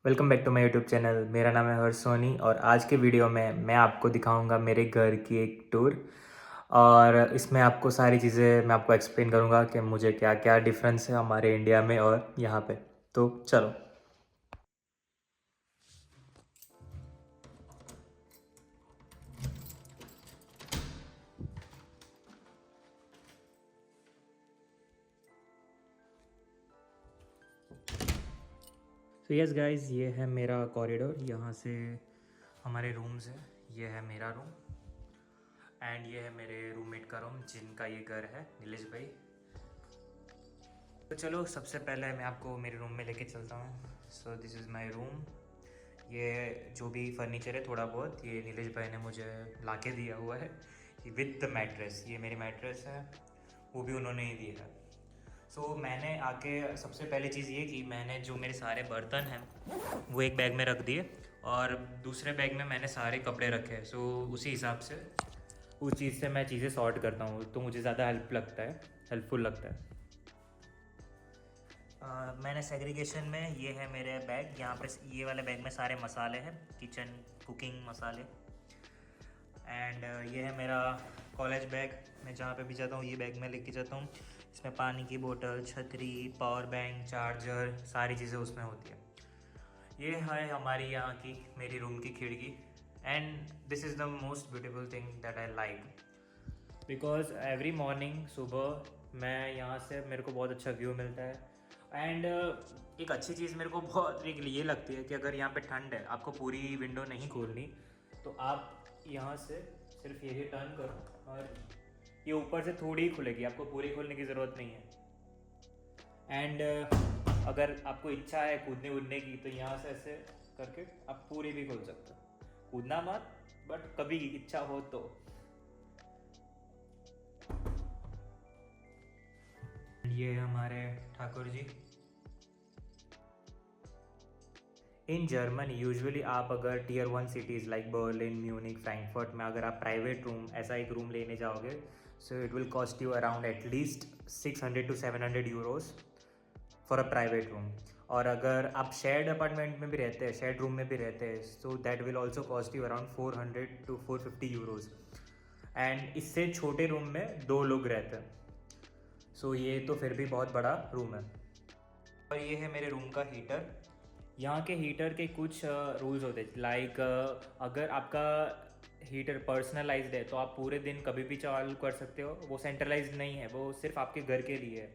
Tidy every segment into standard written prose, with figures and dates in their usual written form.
Welcome back to my YouTube channel. मेरा नाम है हर्ष सोनी और आज के वीडियो में मैं आपको दिखाऊंगा मेरे घर की एक टूर। और इसमें आपको सारी चीज़ें मैं आपको एक्सप्लेन करूंगा कि मुझे क्या क्या डिफरेंस है हमारे इंडिया में और यहाँ पे। तो चलो। तो यस गाइस, ये है मेरा कॉरिडोर। यहाँ से हमारे रूम्स हैं। ये है मेरा रूम एंड ये है मेरे रूममेट का रूम जिनका ये घर है, नीलेश भाई। तो चलो, सबसे पहले मैं आपको मेरे रूम में लेके चलता हूँ। So this is my room. ये जो भी फर्नीचर है थोड़ा बहुत, ये नीलेश भाई ने मुझे ला के दिया हुआ है विद द मैट्रेस। ये मेरी मैट्रेस है, वो भी उन्होंने ही दिया है। सो मैंने आके सबसे पहली चीज़ ये कि मैंने जो मेरे सारे बर्तन हैं वो एक बैग में रख दिए और दूसरे बैग में मैंने सारे कपड़े रखे हैं। सो उसी हिसाब से उस चीज़ से मैं चीज़ें सॉर्ट करता हूँ, तो मुझे ज़्यादा हेल्पफुल लगता है। मैंने सेग्रीगेशन में, ये है मेरे बैग। यहाँ पे ये वाले बैग में सारे मसाले हैं, किचन कुकिंग मसाले। एंड ये है मेरा कॉलेज बैग। मैं जहाँ पे भी जाता हूँ ये बैग में लेके जाता हूँ। इसमें पानी की बोतल, छतरी, पावर बैंक, चार्जर, सारी चीज़ें उसमें होती है। ये है हमारी यहाँ की मेरी रूम की खिड़की। And this is the most beautiful thing that I like, because every morning सुबह मैं यहाँ से, मेरे को बहुत अच्छा व्यू मिलता है। एंड एक अच्छी चीज़ मेरे को बहुत एक ये लगती है कि अगर यहाँ पे ठंड है, आपको पूरी विंडो नहीं खोलनी, तो आप यहाँ से सिर्फ ये टर्न करो और ये ऊपर से थोड़ी ही खुलेगी, आपको पूरी खोलने की ज़रूरत नहीं है। एंड अगर आपको इच्छा है कूदने वूदने की, तो यहाँ से ऐसे करके आप पूरी भी खोल सकते हो। कूदना मत, बट कभी इच्छा हो तो। ये हमारे Thakur ji. In Germany usually आप अगर tier 1 cities like Berlin, Munich, Frankfurt में अगर आप प्राइवेट रूम, ऐसा एक रूम लेने जाओगे, so it will cost you around at least 600 to 700 euros for a private room. और अगर आप शेयर्ड अपार्टमेंट में भी रहते हैं, शेयर्ड रूम में भी रहते हैं, so that will also cost you around 400 to 450 euros. And इससे छोटे रूम में 2 लोग रहते हैं। सो ये तो फिर भी बहुत बड़ा रूम है। और ये है मेरे रूम का हीटर। यहाँ के हीटर के कुछ रूल्स होते हैं, लाइक अगर आपका हीटर पर्सनलाइज्ड है तो आप पूरे दिन कभी भी चालू कर सकते हो। वो सेंट्रलाइज्ड नहीं है, वो सिर्फ आपके घर के लिए है,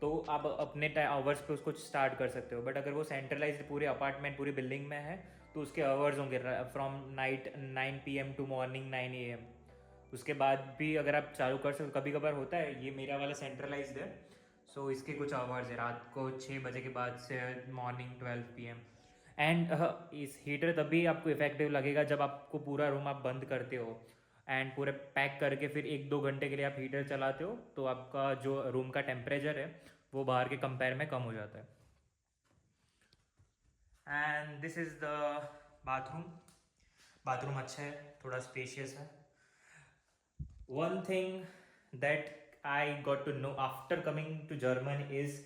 तो आप अपने आवर्स पे उसको स्टार्ट कर सकते हो। बट अगर वो सेंट्रलाइज्ड पूरे अपार्टमेंट, पूरी बिल्डिंग में है, तो उसके आवर्स होंगे from night 9 PM to morning 9 AM। उसके बाद भी अगर आप चालू कर सकते, कभी कभार होता है। ये मेरा वाला सेंट्रलाइज्ड है, सो इसके कुछ आवर्स है, रात को 6 बजे के बाद से मॉर्निंग 12 PM। एंड इस हीटर तभी आपको इफेक्टिव लगेगा जब आपको पूरा रूम आप बंद करते हो एंड पूरे पैक करके फिर 1-2 घंटे के लिए आप हीटर चलाते हो, तो आपका जो रूम का टेम्परेचर है वो बाहर के कंपेयर में कम हो जाता है। And this is the bathroom. Bathroom अच्छा है, थोड़ा स्पेशियस है। One thing that I got to know after coming to German is,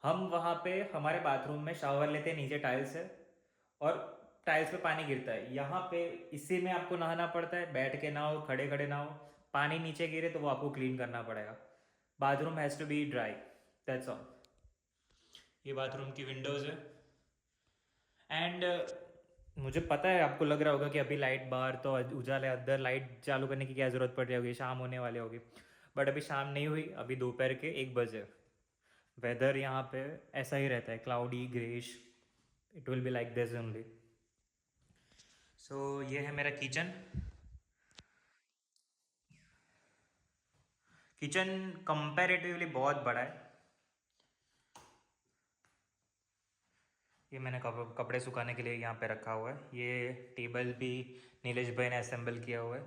हम वहाँ पे हमारे बाथरूम में शावर लेते हैं, नीचे टाइल्स है और टाइल्स पे पानी गिरता है। यहाँ पे इसी में आपको नहाना पड़ता है, बैठ के नहाओ, खड़े खड़े नहाओ। पानी नीचे गिरे तो वो आपको क्लीन करना पड़ेगा। Bathroom has to be dry, that's all. ये बाथरूम की विंडोज़ है। एंड मुझे पता है आपको लग रहा होगा कि अभी लाइट बाहर तो उजाला है, अंदर लाइट चालू करने की क्या ज़रूरत पड़ रही होगी, शाम होने वाली होगी। बट अभी शाम नहीं हुई, अभी दोपहर के 1 बजे। वेदर यहाँ पे ऐसा ही रहता है, cloudy greyish. It will be like this only. So ये है मेरा किचन। किचन कंपैरेटिवली बहुत बड़ा है। ये मैंने कपड़े सुखाने के लिए यहाँ पे रखा हुआ है। ये टेबल भी नीलेश भाई ने असेंबल किया हुआ है।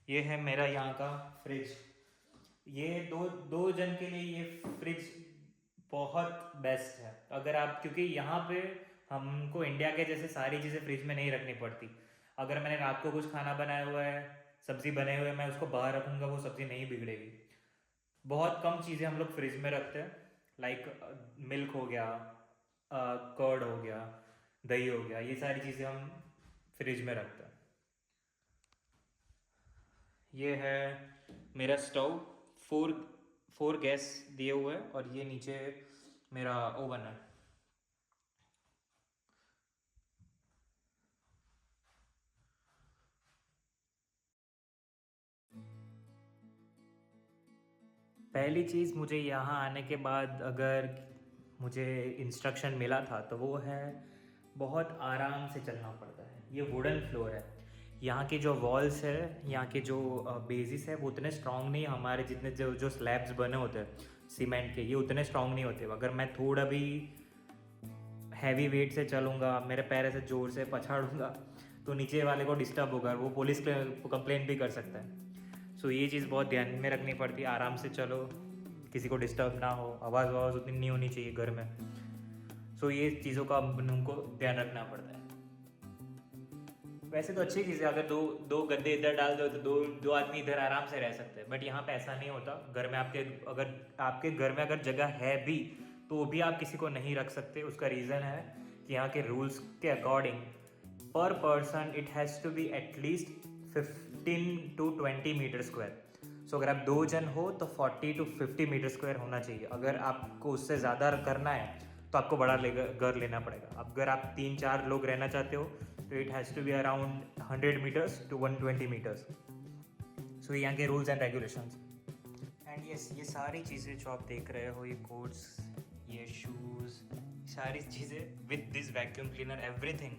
ये है मेरा यहाँ का फ्रिज। ये दो दो जन के लिए ये फ्रिज बहुत बेस्ट है। अगर आप, क्योंकि यहाँ पे हमको इंडिया के जैसे सारी चीज़ें फ्रिज में नहीं रखनी पड़ती। अगर मैंने रात को कुछ खाना बनाया हुआ है, सब्जी बनाई हुई है, मैं उसको बाहर रखूँगा, वो सब्ज़ी नहीं बिगड़ेगी। बहुत कम चीज़ें हम लोग फ्रिज में रखते हैं। लाइक मिल्क हो गया, कर्ड हो गया, दही हो गया, ये सारी चीज़ें हम फ्रिज में रखते हैं। ये है मेरा स्टोव, फोर फोर गैस दिए हुए हैं, और ये नीचे मेरा ओवन है। पहली चीज़ मुझे यहाँ आने के बाद अगर मुझे इंस्ट्रक्शन मिला था तो वो है बहुत आराम से चलना पड़ता है। ये वुडन फ्लोर है, यहाँ के जो वॉल्स है, यहाँ के जो बेसिस है वो उतने स्ट्रांग नहीं है हमारे जितने जो जो स्लैब्स बने होते हैं सीमेंट के, ये उतने स्ट्रांग नहीं होते। अगर मैं थोड़ा भी हैवी वेट से चलूँगा, मेरे पैर ऐसे ज़ोर से पछाड़ूंगा तो नीचे वाले को डिस्टर्ब होगा, वो पुलिस कंप्लेंट भी कर सकता है। सो ये चीज़ बहुत ध्यान में रखनी पड़ती है। आराम से चलो, किसी को डिस्टर्ब ना हो, आवाज़ उतनी नहीं होनी चाहिए घर में। सो ये चीज़ों का उनको ध्यान रखना पड़ता है। वैसे तो अच्छी चीज़ है, अगर दो दो गद्दे इधर डाल दो तो दो दो आदमी इधर आराम से रह सकते हैं, बट यहाँ पे ऐसा नहीं होता। घर में आपके अगर आपके घर में अगर जगह है भी तो वो भी आप किसी को नहीं रख सकते। उसका रीज़न है कि यहाँ के रूल्स के अकॉर्डिंग पर person it has to be at least 15 to 20 metre square. So अगर आप दो जन हो तो 40 to 50 मीटर स्क्वायर होना चाहिए। अगर आपको उससे ज़्यादा करना है तो आपको बड़ा घर लेना पड़ेगा। अगर आप 3-4 लोग रहना चाहते हो तो it has to be around 100 meters to 120 meters। So यहाँ के rules and regulations. And yes, ये सारी चीज़ें जो आप देख रहे हो, ये कोट्स, ये शूज़, सारी चीज़ें with this vacuum cleaner, everything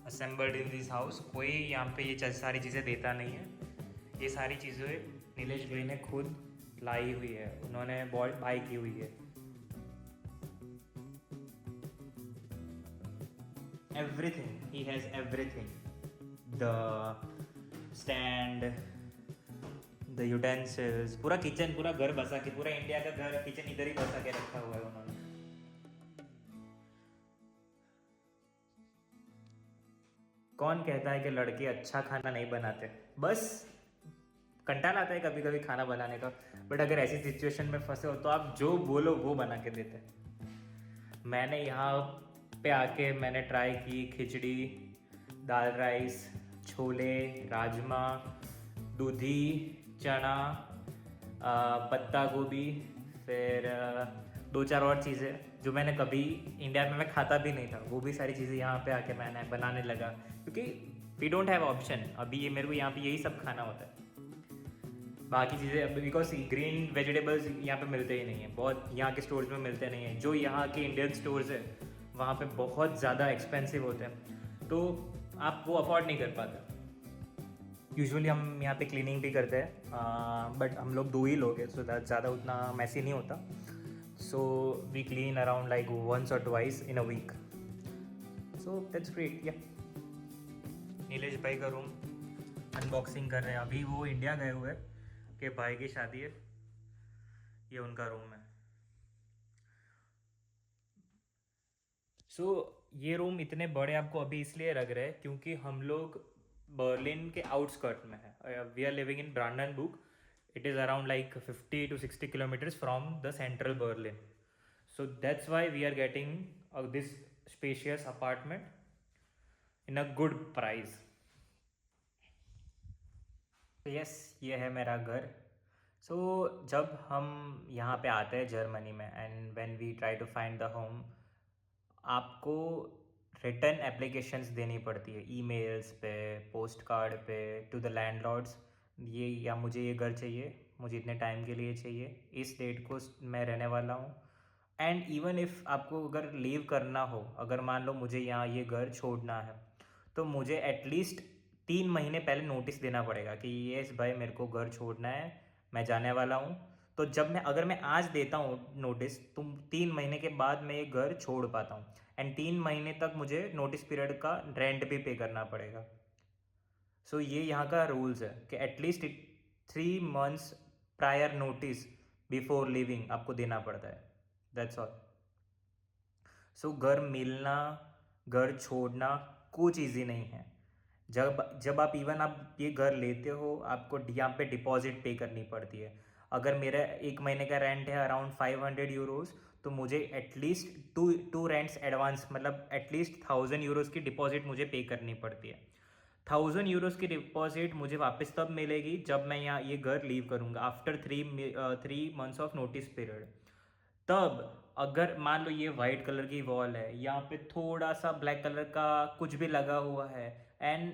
assembled in this house. कोई यहाँ पे ये सारी चीज़ें देता नहीं है। ये सारी चीज़ें नीलेश भाई ने खुद लाई हुई है, उन्होंने बाई की हुई है। Everything, he has everything, the stand, the utensils, पूरा किचन, पूरा घर बसा के, पूरा इंडिया का घर किचन इधर ही बसा के रखा हुआ है उन्होंने। कौन कहता है कि लड़के अच्छा खाना नहीं बनाते? बस कंटाला आता है कभी कभी खाना बनाने का, बट अगर ऐसी सिचुएशन में फंसे हो तो आप जो बोलो वो बना के देते हैं। मैंने यहाँ पे आके मैंने ट्राई की खिचड़ी, दाल राइस, छोले, राजमा, दूधी, चना, पत्ता गोभी, फिर 2-4 और चीज़ें जो मैंने कभी इंडिया में मैं खाता भी नहीं था, वो भी सारी चीज़ें यहाँ पे आके मैंने बनाने लगा, क्योंकि वी डोंट हैव ऑप्शन। अभी ये मेरे को यहाँ पे यही सब खाना होता है। बाकी चीज़ें बिकॉज ग्रीन वेजिटेबल्स यहाँ पे मिलते ही नहीं हैं, बहुत यहाँ के स्टोर्स में मिलते नहीं हैं। जो यहाँ के इंडियन स्टोर्स है वहाँ पे बहुत ज़्यादा एक्सपेंसिव होते हैं, तो आप वो अफोर्ड नहीं कर पाते। यूजुअली हम यहाँ पे क्लीनिंग भी करते हैं, बट हम लोग 2 ही लोग हैं, सो ज़्यादा उतना मैसी नहीं होता। So we clean around like once or twice in a week, so that's great. या नीलेश भाई का रूम अनबॉक्सिंग कर रहे हैं। अभी वो इंडिया गए हुए कि भाई की शादी है, ये उनका रूम है। सो ये रूम इतने बड़े आपको अभी इसलिए लग रहे हैं क्योंकि हम लोग बर्लिन के आउटस्कर्ट में है। We are living in Brandenburg. It is around like 50 to 60 kilometers from the central Berlin. So that's why we are getting this spacious apartment in a good price. Yes, ये है मेरा घर। सो जब हम यहाँ पे आते हैं जर्मनी में, and when we try to find the home, आपको रिटर्न एप्लीकेशंस देनी पड़ती है, ईमेल्स पे, पोस्ट कार्ड पे, टू द लैंडलॉर्ड्स। ये या मुझे ये घर चाहिए, मुझे इतने टाइम के लिए चाहिए, इस डेट को मैं रहने वाला हूँ। एंड इवन इफ़ आपको अगर लीव करना हो, अगर मान लो मुझे यहाँ ये घर छोड़ना है, तो मुझे एटलीस्ट 3 महीने पहले नोटिस देना पड़ेगा कि ये भाई मेरे को घर छोड़ना है, मैं जाने वाला हूँ। तो जब मैं अगर मैं आज देता हूँ नोटिस, तो 3 महीने के बाद मैं ये घर छोड़ पाता हूँ। एंड 3 महीने तक मुझे नोटिस पीरियड का रेंट भी पे करना पड़ेगा। सो ये यहाँ का रूल्स है कि at least 3 months prior notice before living आपको देना पड़ता है। That's all. सो घर मिलना, घर छोड़ना कुछ ईजी नहीं है। जब जब आप इवन आप ये घर लेते हो, आपको यहाँ पे डिपॉजिट पे करनी पड़ती है। अगर मेरा 1 महीने का रेंट है अराउंड 500 यूरोज़, तो मुझे एटलीस्ट टू रेंट्स एडवांस, मतलब एटलीस्ट 1000 यूरोज़ की डिपॉजिट मुझे पे करनी पड़ती है। 1000 यूरोज़ की डिपॉजिट मुझे वापस तब मिलेगी जब मैं यहाँ ये घर लीव करूँगा, after 3 months of notice period. तब अगर मान लो ये वाइट कलर की वॉल है, यहाँ पे थोड़ा सा ब्लैक कलर का कुछ भी लगा हुआ है, एंड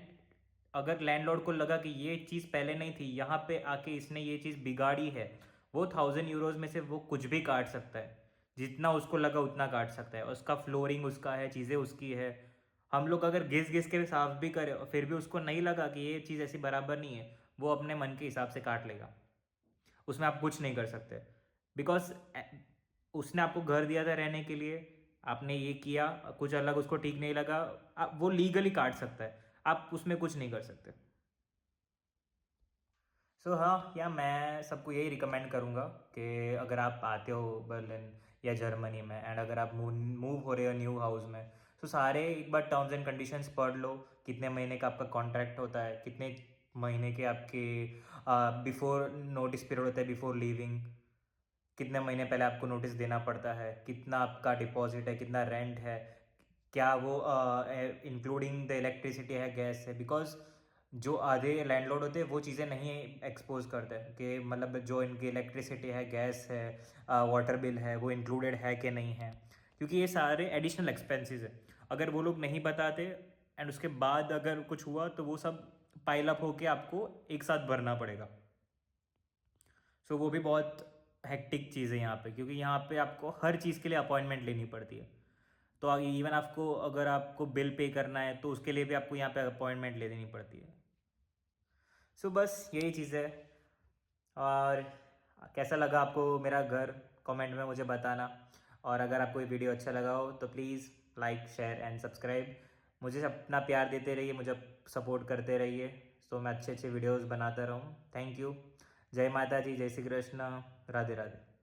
अगर लैंडलॉर्ड को लगा कि ये चीज़ पहले नहीं थी, यहाँ पे आके इसने ये चीज़ बिगाड़ी है, वो 1000 यूरोज़ में से वो कुछ भी काट सकता है, जितना उसको लगा उतना काट सकता है। उसका फ्लोरिंग उसका है, चीज़ें उसकी है। हम लोग अगर घिस घिस के साफ भी करें और फिर भी उसको नहीं लगा कि ये चीज़ ऐसी बराबर नहीं है, वो अपने मन के हिसाब से काट लेगा। उसमें आप कुछ नहीं कर सकते, बिकॉज उसने आपको घर दिया था रहने के लिए, आपने ये किया, कुछ अलग उसको ठीक नहीं लगा, आप वो लीगली काट सकता है, आप उसमें कुछ नहीं कर सकते। सो हाँ, या मैं सबको यही रिकमेंड करूँगा कि अगर आप आते हो बर्लिन या जर्मनी में, एंड अगर आप मूव हो रहे हो न्यू हाउस में, तो सारे एक बार टर्म्स एंड कंडीशंस पढ़ लो। कितने महीने का आपका कॉन्ट्रैक्ट होता है, कितने महीने के आपके बिफोर नोटिस पीरियड होता है, बिफोर लीविंग कितने महीने पहले आपको नोटिस देना पड़ता है, कितना आपका डिपॉजिट है, कितना रेंट है, क्या वो इंक्लूडिंग द इलेक्ट्रिसिटी है, गैस है। बिकॉज जो आधे लैंडलॉर्ड होते हैं वो चीज़ें नहीं एक्सपोज करते हैं कि मतलब जो इनकी इलेक्ट्रिसिटी है, गैस है, वाटर बिल है, वो इंक्लूडेड है कि नहीं है, क्योंकि ये सारे एडिशनल एक्सपेंसेस है। अगर वो लोग नहीं बताते एंड उसके बाद अगर कुछ हुआ तो वो सब पाइल अप होके आपको एक साथ भरना पड़ेगा। सो वो भी बहुत हेक्टिक चीज़ है यहाँ पे, क्योंकि यहाँ पे आपको हर चीज़ के लिए अपॉइंटमेंट लेनी पड़ती है। तो इवन आपको अगर आपको बिल पे करना है तो उसके लिए भी आपको यहाँ पे अपॉइंटमेंट ले लेनी पड़ती है। सो बस यही चीज़ है। और कैसा लगा आपको मेरा घर, कमेंट में मुझे बताना। और अगर आपको ये वीडियो अच्छा लगा हो तो please like, share and subscribe. मुझे अपना प्यार देते रहिए, मुझे सपोर्ट करते रहिए, तो मैं अच्छे अच्छे वीडियोस बनाता रहूँ। Thank you. जय माता जी, जय श्री कृष्ण, राधे राधे।